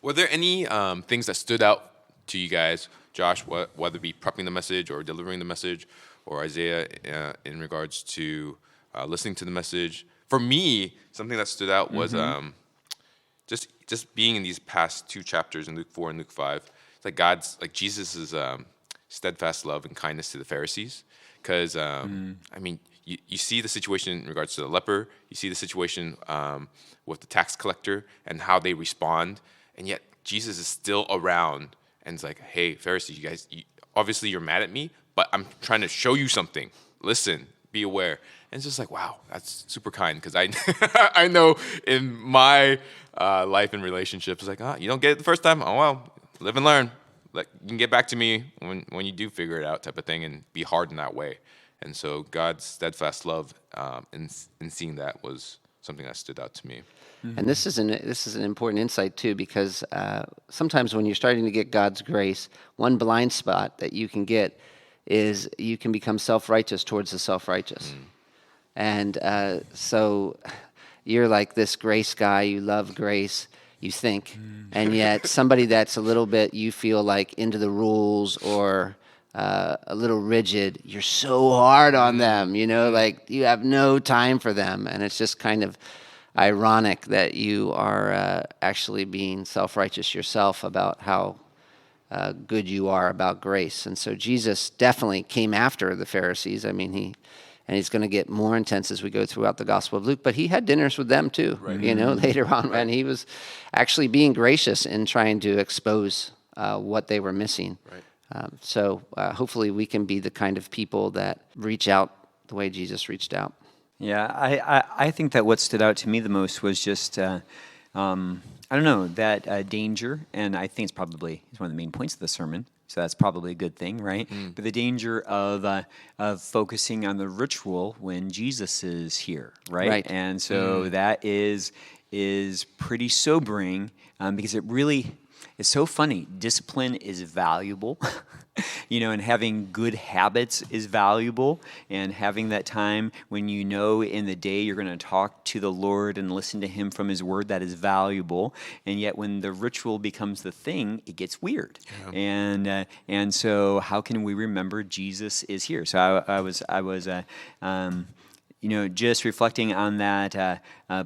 Were there any things that stood out to you guys, Josh, whether it be prepping the message or delivering the message, or Isaiah in regards to listening to the message? For me, something that stood out was just being in these past two chapters in Luke 4 and Luke 5. It's like Jesus' steadfast love and kindness to the Pharisees. Because, I mean, you see the situation in regards to the leper, you see the situation with the tax collector and how they respond, and yet Jesus is still around and it's like, hey, Pharisees, you guys, obviously you're mad at me, but I'm trying to show you something. Listen, be aware. And it's just like, wow, that's super kind, because I I know in my life and relationships, it's like, you don't get it the first time? Oh, well, live and learn. Like, you can get back to me when you do figure it out, type of thing, and be hard in that way. And so God's steadfast love in seeing that was something that stood out to me. And this is an important insight too, because sometimes when you're starting to get God's grace, one blind spot that you can get is you can become self-righteous towards the self-righteous. And so you're like this grace guy, you love grace, you think, and yet somebody that's a little bit, you feel like, into the rules or a little rigid, you're so hard on them, like you have no time for them. And it's just kind of ironic that you are actually being self-righteous yourself about how good you are about grace. And so Jesus definitely came after the Pharisees. I mean, he's going to get more intense as we go throughout the Gospel of Luke, but he had dinners with them too, later on. Right. And he was actually being gracious in trying to expose what they were missing. Right. So hopefully we can be the kind of people that reach out the way Jesus reached out. Yeah, I think that what stood out to me the most was just, I don't know, that danger, and I think it's one of the main points of the sermon, so that's probably a good thing, right? But the danger of focusing on the ritual when Jesus is here, right? And so that is pretty sobering, because it's so funny. Discipline is valuable, and having good habits is valuable, and having that time when in the day you're going to talk to the Lord and listen to Him from His Word, that is valuable. And yet when the ritual becomes the thing, it gets weird. Yeah. And so how can we remember Jesus is here? So I was just reflecting on that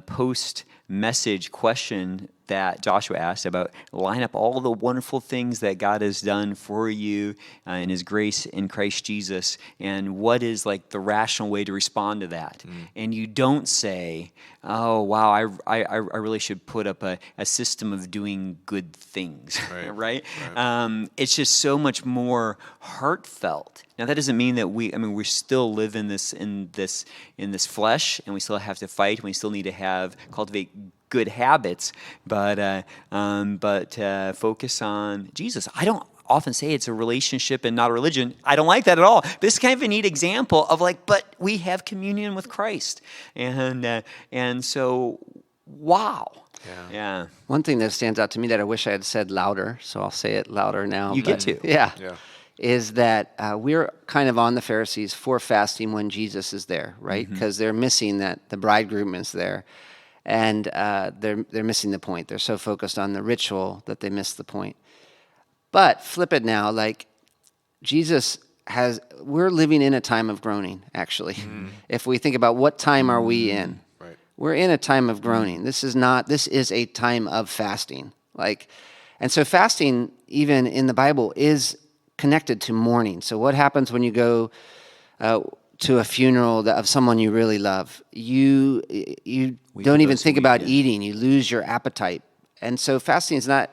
post-message question that Joshua asked about line up all the wonderful things that God has done for you in His grace in Christ Jesus, and what is like the rational way to respond to that. And you don't say, oh, wow, I really should put up a system of doing good things, right? It's just so much more heartfelt. Now that doesn't mean that we still live in this flesh, and we still have to fight, and we still need to cultivate good habits, but focus on Jesus. I don't often say it's a relationship and not a religion. I don't like that at all. This is kind of a neat example of but we have communion with Christ, and so wow. Yeah. One thing that stands out to me that I wish I had said louder, so I'll say it louder now. You get to. Yeah. Is that we're kind of on the Pharisees for fasting when Jesus is there, right? Because they're missing that the bridegroom is there. And they're missing the point. They're so focused on the ritual that they miss the point. But flip it now, we're living in a time of groaning, actually. If we think about what time are we in, we're in a time of groaning. This is a time of fasting. And so fasting, even in the Bible, is connected to mourning. So what happens when you go to a funeral of someone you really love? You don't even think about eating. You lose your appetite. And so fasting is not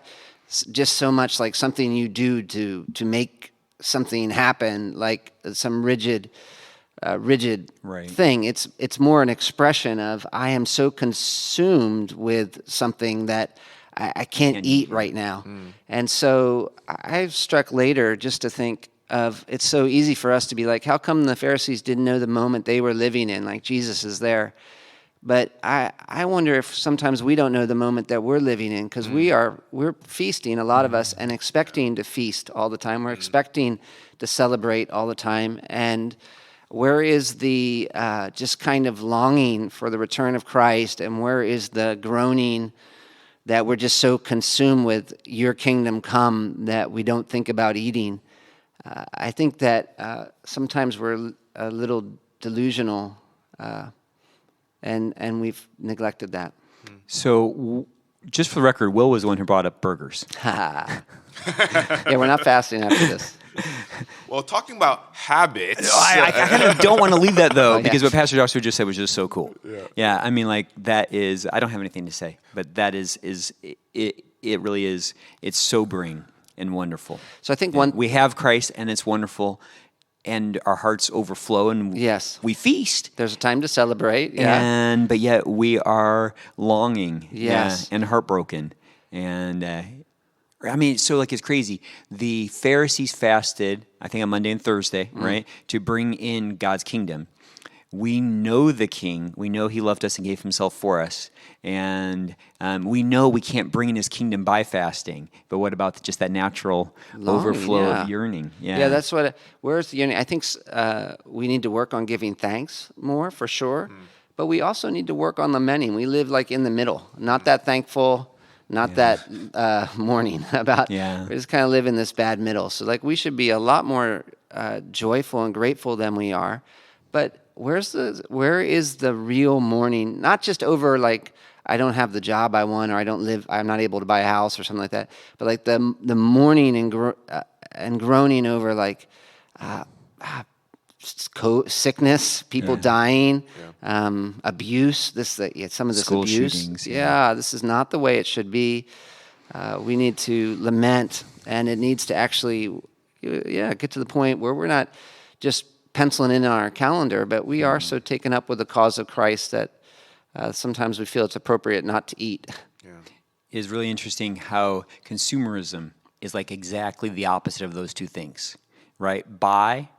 just so much like something you do to make something happen, like some rigid thing. It's more an expression of, I am so consumed with something that I can't eat right now. And so I've struck later just to think of, it's so easy for us to be like, how come the Pharisees didn't know the moment they were living in, like Jesus is there? But I wonder if sometimes we don't know the moment that we're living in, because we're feasting, a lot of us, and expecting to feast all the time. We're expecting to celebrate all the time. And where is the just kind of longing for the return of Christ, and where is the groaning that we're just so consumed with your kingdom come that we don't think about eating. I think that sometimes we're a little delusional, and we've neglected that. So, just for the record, Will was the one who brought up burgers. Yeah, we're not fasting after this. Well, talking about habits. I kind of don't want to leave that though, Oh, yeah. because what Pastor Joshua just said was just so cool. Yeah, I mean, like that is. I don't have anything to say, but that is it really is. It's sobering and wonderful. So I think We have Christ, and it's wonderful, and our hearts overflow, and Yes. we feast. there's a time to celebrate. Yeah. But yet we are longing, Yes. and heartbroken, and I mean, so like it's crazy. The Pharisees fasted, I think on Monday and Thursday, right, to bring in God's kingdom. We know the King. We know He loved us and gave Himself for us, and we know we can't bring in His kingdom by fasting. But what about just that natural overflow yeah. of yearning? Yeah, that's what. Where's the unity? I think we need to work on giving thanks more for sure, but we also need to work on lamenting. We live like in the middle, not that thankful, not that mourning about. Yeah. We just kind of live in this bad middle. So like we should be a lot more joyful and grateful than we are. But where is the real mourning? Not just over like I don't have the job I want, or I'm not able to buy a house or something like that. But like the mourning and groaning over like sickness, people dying, abuse. Some of this School abuse. shootings, Yeah, this is not the way it should be. We need to lament, and it needs to actually, get to the point where we're not just penciling in on our calendar, but we are so taken up with the cause of Christ that sometimes we feel it's appropriate not to eat. It is really interesting how consumerism is like exactly the opposite of those two things, right? Buy,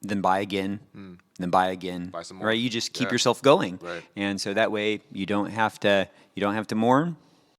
then buy again, then buy again. Buy some more. Right? You just keep Yeah. yourself going, Right. and so that way you don't have to mourn.